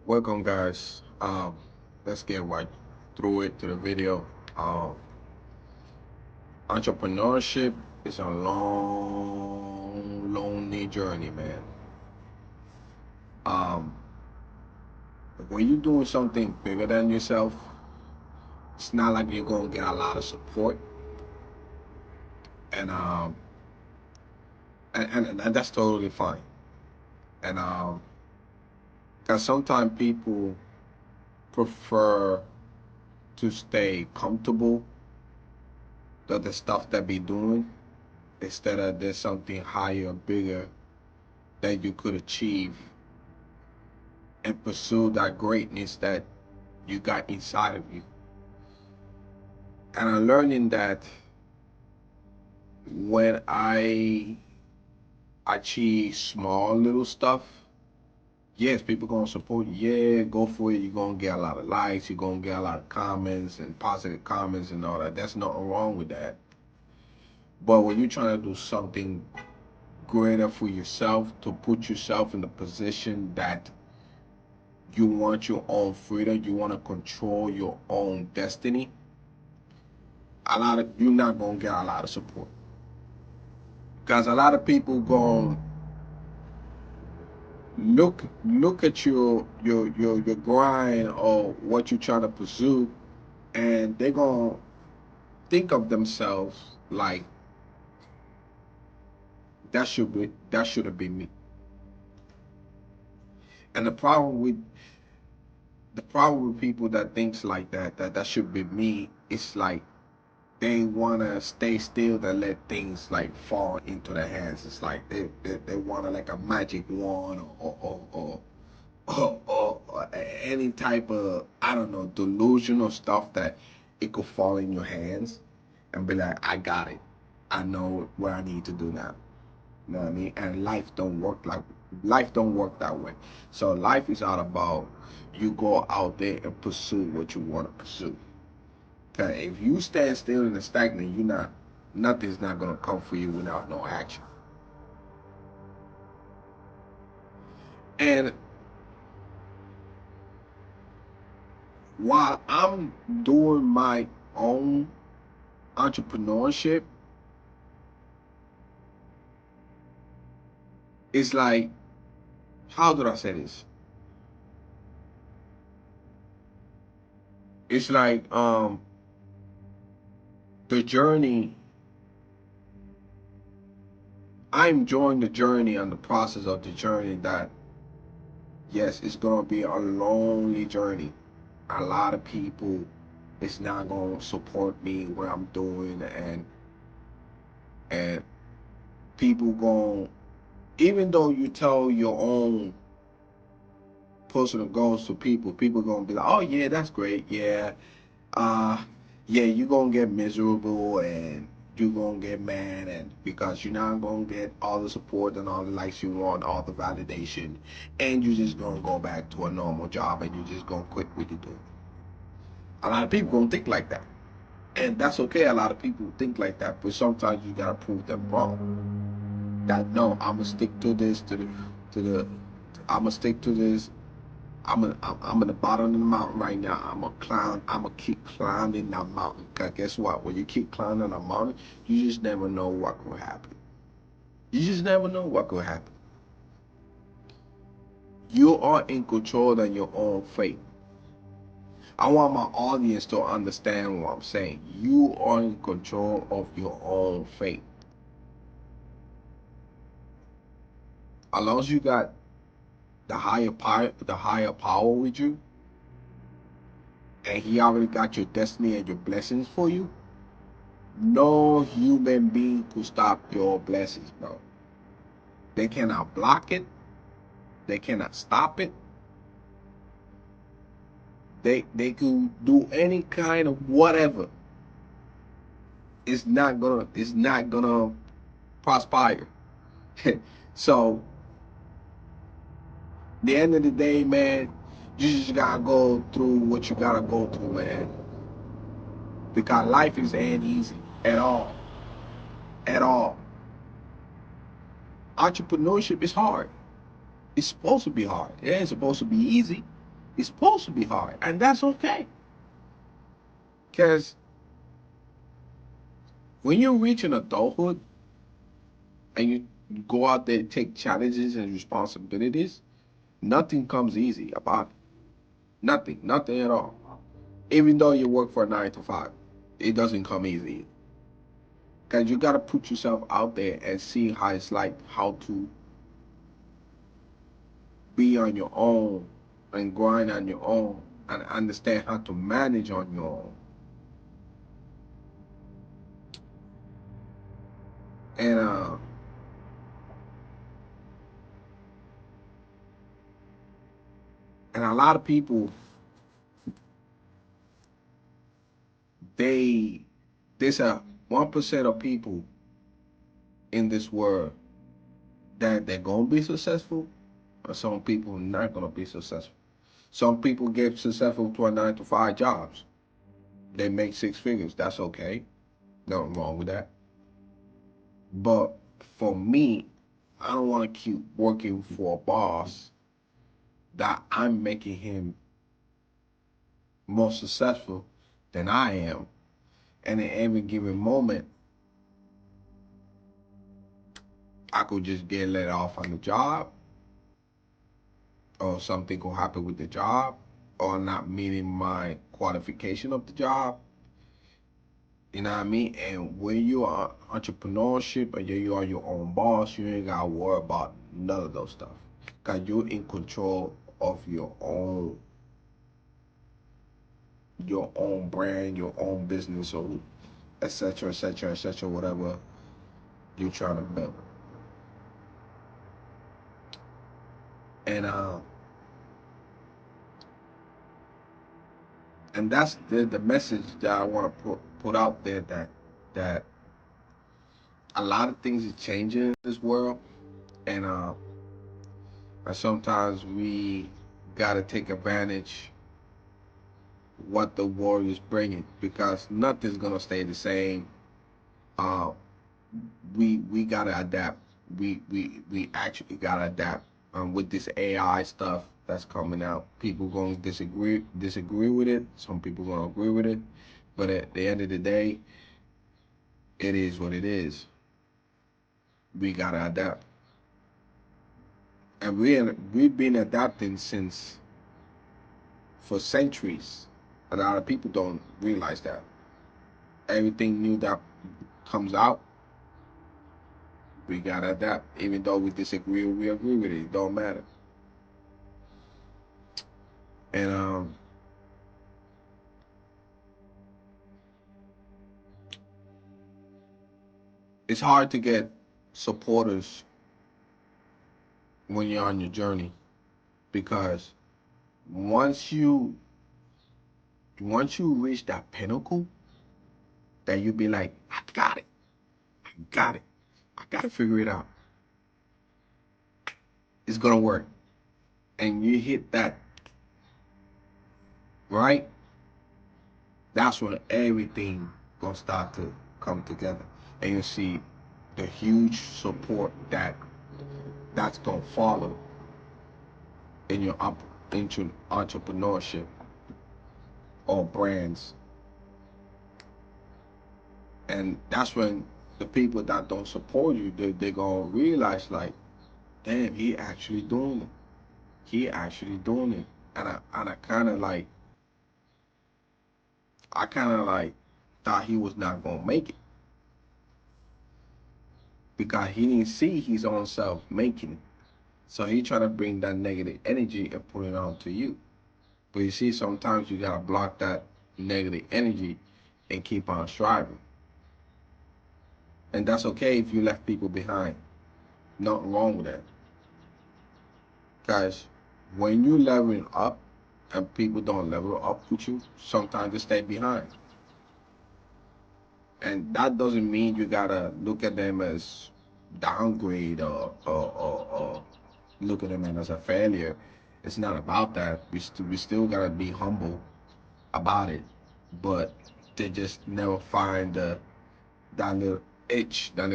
Welcome, guys. Let's get right through it to the video. Entrepreneurship is a long, lonely journey, man. Um, when you're doing something bigger than yourself, it's not like you're gonna get a lot of support, and and that's totally fine. And cause sometimes people prefer to stay comfortable with the stuff that be doing instead of there's something higher, bigger that you could achieve and pursue that greatness that you got inside of you. And I'm learning that when I achieve small little stuff, yes, people gonna support you. Yeah, go for it. You're gonna get a lot of likes. You're gonna get a lot of comments and positive comments and all that. There's nothing wrong with that. But when you're trying to do something greater for yourself, to put yourself in the position that you want your own freedom, you want to control your own destiny, you're not gonna get a lot of support because a lot of people gonna look at your grind or what you're trying to pursue, and they're gonna think of themselves like that should have been me. And the problem with people that thinks like that should be me, it's like they wanna stay still and let things like fall into their hands. It's like they wanna like a magic wand or any type of, I don't know, delusional stuff that it could fall in your hands and be like, I got it. I know what I need to do now. You know what I mean? And life don't work that way. So life is all about you go out there and pursue what you want to pursue. Okay, if you stand still and stagnant, nothing's not gonna come for you without no action. And while I'm doing my own entrepreneurship, it's like, how do I say this? It's like the journey. I'm enjoying the journey and the process of the journey. That yes, it's gonna be a lonely journey. A lot of people is not gonna support me what I'm doing, and people going, even though you tell your own personal goals to people gonna be like, oh yeah, that's great, yeah, uh yeah, you're gonna get miserable and you're gonna get mad, and because you're not gonna get all the support and all the likes you want, all the validation, and you're just gonna go back to a normal job and you're just gonna quit what you're doing. A lot of people gonna think like that, and that's okay. A lot of people think like that, but sometimes you gotta prove them wrong. That no, I'm gonna stick to this, to the I'm gonna stick to this. I'm at the bottom of the mountain right now. I'm gonna climb. I'm gonna keep climbing that mountain. Cause guess what? When you keep climbing a mountain, you just never know what could happen. You just never know what could happen. You are in control of your own fate. I want my audience to understand what I'm saying. You are in control of your own fate. As long as you got the higher power with you, and he already got your destiny and your blessings for you, no human being could stop your blessings, bro. They cannot block it. They cannot stop it. They could do any kind of whatever. It's not gonna prosper. So the end of the day, man, you just gotta go through what you gotta go through, man. Because life is ain't easy at all. At all. Entrepreneurship is hard. It's supposed to be hard. It ain't supposed to be easy. It's supposed to be hard, and that's okay. Because when you reach an adulthood and you go out there and take challenges and responsibilities, nothing comes easy about it. Nothing at all. Even though you work for a 9 to 5, it doesn't come easy. Because you got to put yourself out there and see how it's like, how to be on your own and grind on your own and understand how to manage on your own. And a lot of people, they there's a 1% of people in this world that they're gonna be successful, and some people not gonna be successful. Some people get successful to a 9 to 5 jobs. They make 6 figures. That's okay. Nothing wrong with that. But for me, I don't want to keep working for a boss that I'm making him more successful than I am. And in every given moment, I could just get let off on the job, or something could happen with the job, or not meeting my qualification of the job. You know what I mean? And when you are entrepreneurship and you are your own boss, you ain't gotta worry about none of those stuff. Cause you're in control of your own brand, your own business, or etc. etc. etc. whatever you're trying to build. And that's the message that I want to put out there, that a lot of things is changing in this world, and sometimes we gotta take advantage what the world is bringing, because nothing's gonna stay the same. Uh, we gotta adapt. We actually gotta adapt. With this AI stuff that's coming out, people gonna disagree with it. Some people gonna agree with it, but at the end of the day, it is what it is. We gotta adapt, and we've been adapting since for centuries. A lot of people don't realize that everything new that comes out, we gotta adapt. Even though we disagree, we agree with it. It don't matter. And it's hard to get supporters when you're on your journey, because once you once you reach that pinnacle, that you be like, I got it, I got it, I gotta figure it out. It's gonna work, and you hit that, right? That's when everything gonna start to come together, and you see the huge support that's gonna follow in your into entrepreneurship or brands. And that's when the people that don't support you, they're gonna realize, like, damn, he actually doing it. He actually doing it. And I kind of like thought he was not gonna make it, because he didn't see his own self making it. So he trying to bring that negative energy and put it on to you. But you see, sometimes you gotta block that negative energy and keep on striving. And that's okay if you left people behind. Nothing wrong with that. Guys, when you leveling up and people don't level up with you, sometimes they stay behind. And that doesn't mean you gotta look at them as downgrade, or look at them as a failure. It's not about that. We still gotta be humble about it. But they just never find that little itch, that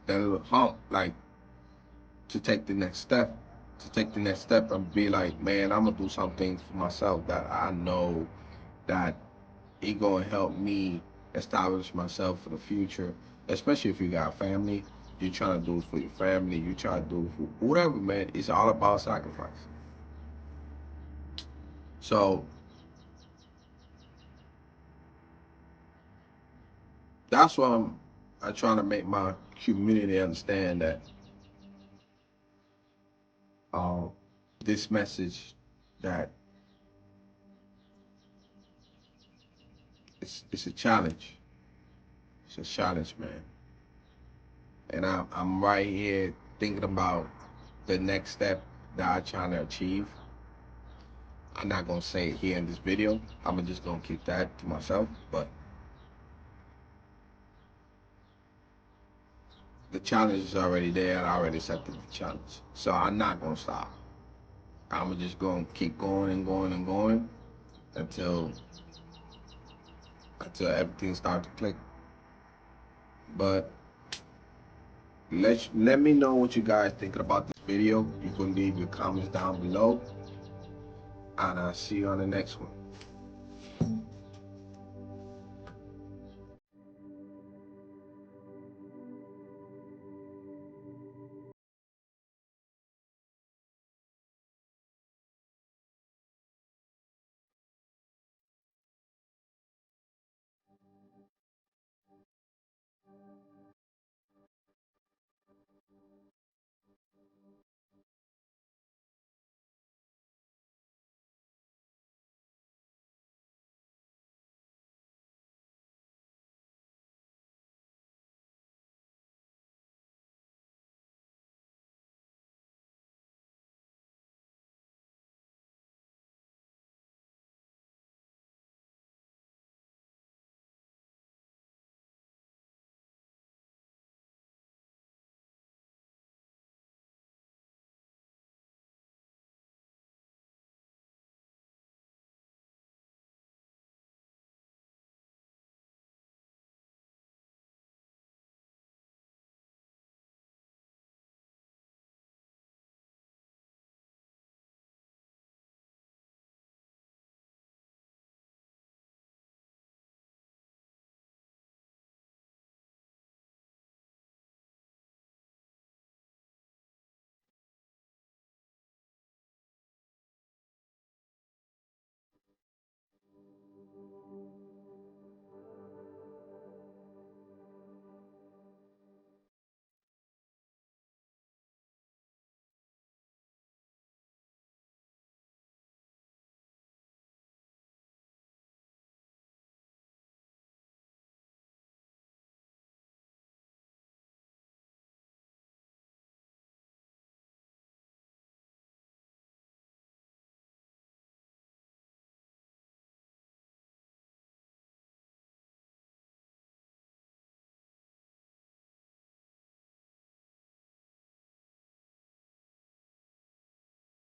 little hump, like, to take the next step. to take the next step and be like, man, I'm gonna do something for myself that I know that it gonna help me establish myself for the future. Especially if you got family, you're trying to do it for your family, you try to do it for whatever, man. It's all about sacrifice. So that's why I'm trying to make my community understand that uh, this message that it's a challenge. It's a challenge, man. And I'm right here thinking about the next step that I'm trying to achieve. I'm not gonna say it here in this video. I'm just gonna keep that to myself. But the challenge is already there, and I already accepted the challenge. So I'm not gonna stop. I'm just gonna keep going and going and going until everything starts to click. But let me know what you guys thinking about this video. You can leave your comments down below, and I'll see you on the next one.